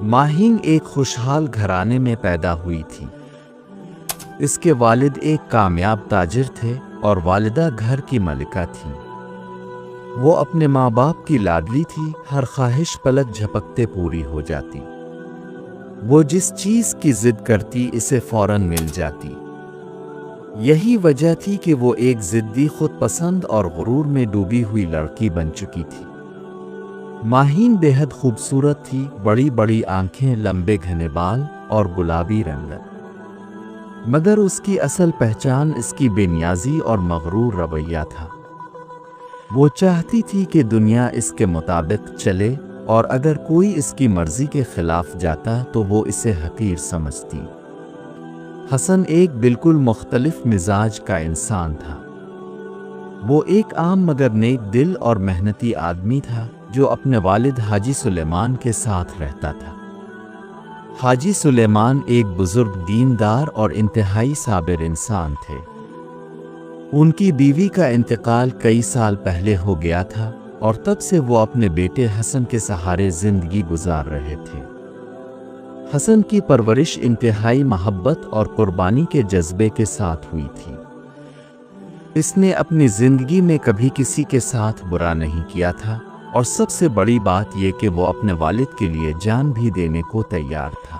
ماہین ایک خوشحال گھرانے میں پیدا ہوئی تھی۔ اس کے والد ایک کامیاب تاجر تھے اور والدہ گھر کی ملکہ تھی۔ وہ اپنے ماں باپ کی لاڈلی تھی، ہر خواہش پلک جھپکتے پوری ہو جاتی۔ وہ جس چیز کی ضد کرتی اسے فوراً مل جاتی۔ یہی وجہ تھی کہ وہ ایک ضدی، خود پسند اور غرور میں ڈوبی ہوئی لڑکی بن چکی تھی۔ ماہین بے حد خوبصورت تھی، بڑی بڑی آنکھیں، لمبے گھنے بال اور گلابی رنگت، مگر اس کی اصل پہچان اس کی بے نیازی اور مغرور رویہ تھا۔ وہ چاہتی تھی کہ دنیا اس کے مطابق چلے، اور اگر کوئی اس کی مرضی کے خلاف جاتا تو وہ اسے حقیر سمجھتی۔ حسن ایک بالکل مختلف مزاج کا انسان تھا۔ وہ ایک عام مگر نیک دل اور محنتی آدمی تھا جو اپنے والد حاجی سلیمان کے ساتھ رہتا تھا۔ حاجی سلیمان ایک بزرگ، دیندار اور انتہائی صابر انسان تھے۔ ان کی بیوی کا انتقال کئی سال پہلے ہو گیا تھا اور تب سے وہ اپنے بیٹے حسن کے سہارے زندگی گزار رہے تھے۔ حسن کی پرورش انتہائی محبت اور قربانی کے جذبے کے ساتھ ہوئی تھی۔ اس نے اپنی زندگی میں کبھی کسی کے ساتھ برا نہیں کیا تھا، اور سب سے بڑی بات یہ کہ وہ اپنے والد کے لیے جان بھی دینے کو تیار تھا۔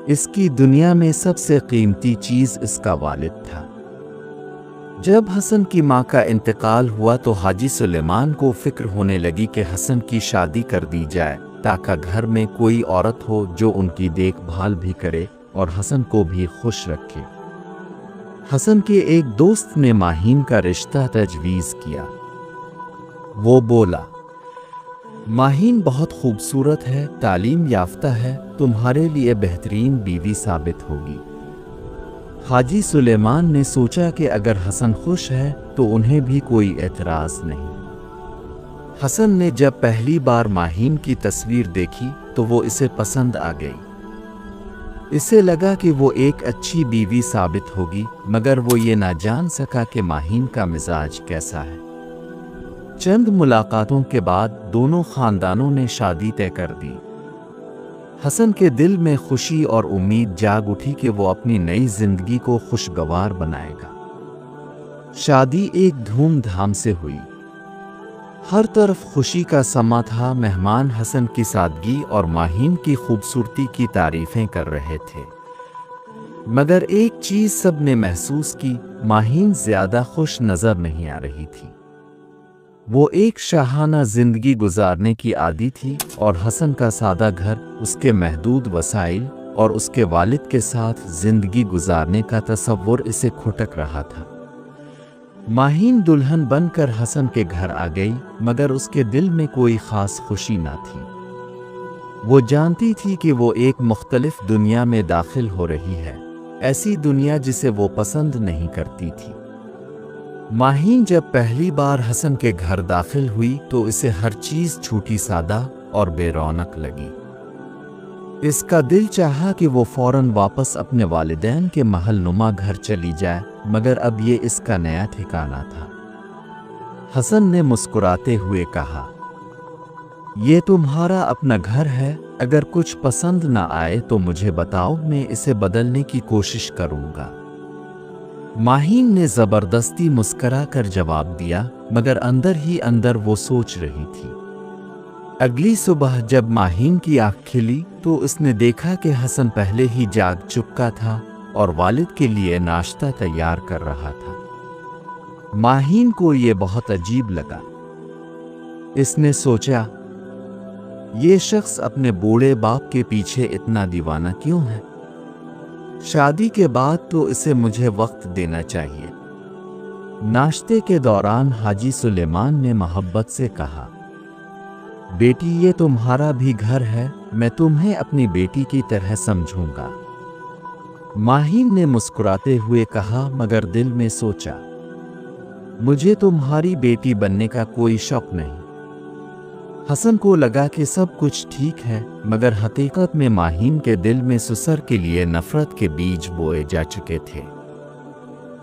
اس کی دنیا میں سب سے قیمتی چیز اس کا والد تھا۔ جب حسن کی ماں کا انتقال ہوا تو حاجی سلیمان کو فکر ہونے لگی کہ حسن کی شادی کر دی جائے تاکہ گھر میں کوئی عورت ہو جو ان کی دیکھ بھال بھی کرے اور حسن کو بھی خوش رکھے۔ حسن کے ایک دوست نے ماہین کا رشتہ تجویز کیا۔ وہ بولا، ماہین بہت خوبصورت ہے، تعلیم یافتہ ہے، تمہارے لیے بہترین بیوی ثابت ہوگی۔ حاجی سلیمان نے سوچا کہ اگر حسن خوش ہے تو انہیں بھی کوئی اعتراض نہیں۔ حسن نے جب پہلی بار ماہین کی تصویر دیکھی تو وہ اسے پسند آ گئی۔ اسے لگا کہ وہ ایک اچھی بیوی ثابت ہوگی، مگر وہ یہ نہ جان سکا کہ ماہین کا مزاج کیسا ہے۔ چند ملاقاتوں کے بعد دونوں خاندانوں نے شادی طے کر دی۔ حسن کے دل میں خوشی اور امید جاگ اٹھی کہ وہ اپنی نئی زندگی کو خوشگوار بنائے گا۔ شادی ایک دھوم دھام سے ہوئی۔ ہر طرف خوشی کا سما تھا، مہمان حسن کی سادگی اور ماہین کی خوبصورتی کی تعریفیں کر رہے تھے۔ مگر ایک چیز سب نے محسوس کی، ماہین زیادہ خوش نظر نہیں آ رہی تھی۔ وہ ایک شاہانہ زندگی گزارنے کی عادی تھی، اور حسن کا سادہ گھر، اس کے محدود وسائل اور اس کے والد کے ساتھ زندگی گزارنے کا تصور اسے کھٹک رہا تھا۔ ماہین دلہن بن کر حسن کے گھر آ گئی، مگر اس کے دل میں کوئی خاص خوشی نہ تھی۔ وہ جانتی تھی کہ وہ ایک مختلف دنیا میں داخل ہو رہی ہے، ایسی دنیا جسے وہ پسند نہیں کرتی تھی۔ ماہین جب پہلی بار حسن کے گھر داخل ہوئی تو اسے ہر چیز چھوٹی، سادہ اور بے رونق لگی۔ اس کا دل چاہا کہ وہ فوراً واپس اپنے والدین کے محل نما گھر چلی جائے، مگر اب یہ اس کا نیا ٹھکانہ تھا۔ حسن نے مسکراتے ہوئے کہا، یہ تمہارا اپنا گھر ہے، اگر کچھ پسند نہ آئے تو مجھے بتاؤ، میں اسے بدلنے کی کوشش کروں گا۔ ماہین نے زبردستی مسکرا کر جواب دیا، مگر اندر ہی اندر وہ سوچ رہی تھی۔ اگلی صبح جب ماہین کی آنکھ کھلی تو اس نے دیکھا کہ حسن پہلے ہی جاگ چکا تھا اور والد کے لیے ناشتہ تیار کر رہا تھا۔ ماہین کو یہ بہت عجیب لگا۔ اس نے سوچا، یہ شخص اپنے بوڑھے باپ کے پیچھے اتنا دیوانہ کیوں ہے؟ شادی کے بعد تو اسے مجھے وقت دینا چاہیے۔ ناشتے کے دوران حاجی سلیمان نے محبت سے کہا، بیٹی، یہ تمہارا بھی گھر ہے، میں تمہیں اپنی بیٹی کی طرح سمجھوں گا۔ ماہین نے مسکراتے ہوئے کہا، مگر دل میں سوچا، مجھے تمہاری بیٹی بننے کا کوئی شوق نہیں۔ حسن کو لگا کہ سب کچھ ٹھیک ہے، مگر حقیقت میں ماہین کے دل میں سسر کے لیے نفرت کے بیج بوئے جا چکے تھے۔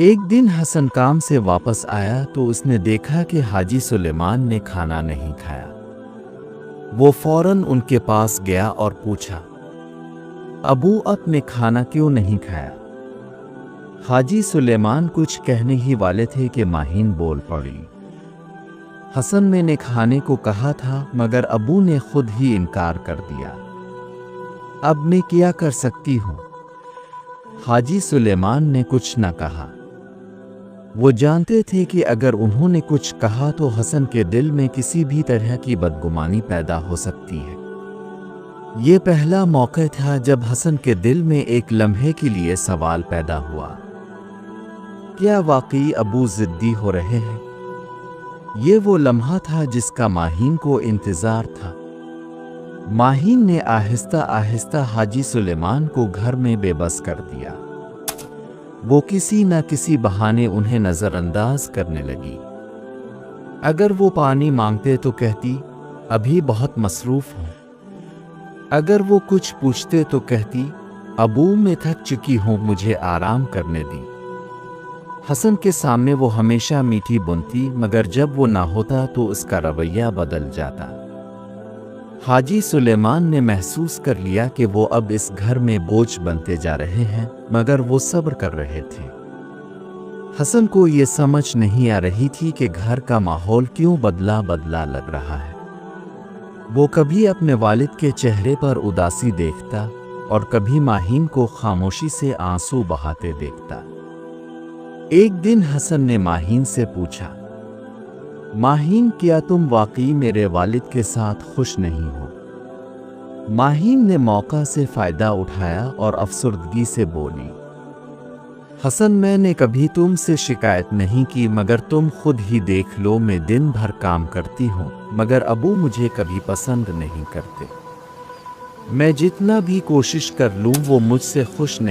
ایک دن حسن کام سے واپس آیا تو اس نے دیکھا کہ حاجی سلیمان نے کھانا نہیں کھایا۔ وہ فوراً ان کے پاس گیا اور پوچھا، ابو آپ نے کھانا کیوں نہیں کھایا؟ حاجی سلیمان کچھ کہنے ہی والے تھے کہ ماہین بول پڑی، حسن میں نے کھانے کو کہا تھا مگر ابو نے خود ہی انکار کر دیا، اب میں کیا کر سکتی ہوں؟ حاجی سلیمان نے کچھ نہ کہا۔ وہ جانتے تھے کہ اگر انہوں نے کچھ کہا تو حسن کے دل میں کسی بھی طرح کی بدگمانی پیدا ہو سکتی ہے۔ یہ پہلا موقع تھا جب حسن کے دل میں ایک لمحے کے لیے سوال پیدا ہوا، کیا واقعی ابو ضدی ہو رہے ہیں؟ یہ وہ لمحہ تھا جس کا ماہین کو انتظار تھا۔ ماہین نے آہستہ آہستہ حاجی سلیمان کو گھر میں بے بس کر دیا۔ وہ کسی نہ کسی بہانے انہیں نظر انداز کرنے لگی۔ اگر وہ پانی مانگتے تو کہتی، ابھی بہت مصروف ہوں۔ اگر وہ کچھ پوچھتے تو کہتی، ابو میں تھک چکی ہوں، مجھے آرام کرنے دی۔ حسن کے سامنے وہ ہمیشہ میٹھی بنتی مگر جب وہ نہ ہوتا تو اس کا رویہ بدل جاتا۔ حاجی سلیمان نے محسوس کر لیا کہ وہ اب اس گھر میں بوجھ بنتے جا رہے ہیں مگر وہ صبر کر رہے تھے۔ حسن کو یہ سمجھ نہیں آ رہی تھی کہ گھر کا ماحول کیوں بدلا لگ رہا ہے۔ وہ کبھی اپنے والد کے چہرے پر اداسی دیکھتا اور کبھی ماہین کو خاموشی سے آنسو بہاتے دیکھتا۔ ایک دن حسن نے ماہین سے پوچھا، ماہین کیا تم واقعی میرے والد کے ساتھ خوش نہیں ہو؟ ماہین نے موقع سے فائدہ اٹھایا اور افسردگی سے بولی، حسن میں نے کبھی تم سے شکایت نہیں کی مگر تم خود ہی دیکھ لو، میں دن بھر کام کرتی ہوں مگر ابو مجھے کبھی پسند نہیں کرتے۔ میں جتنا بھی کوشش کر لوں وہ مجھ سے خوش نہیں۔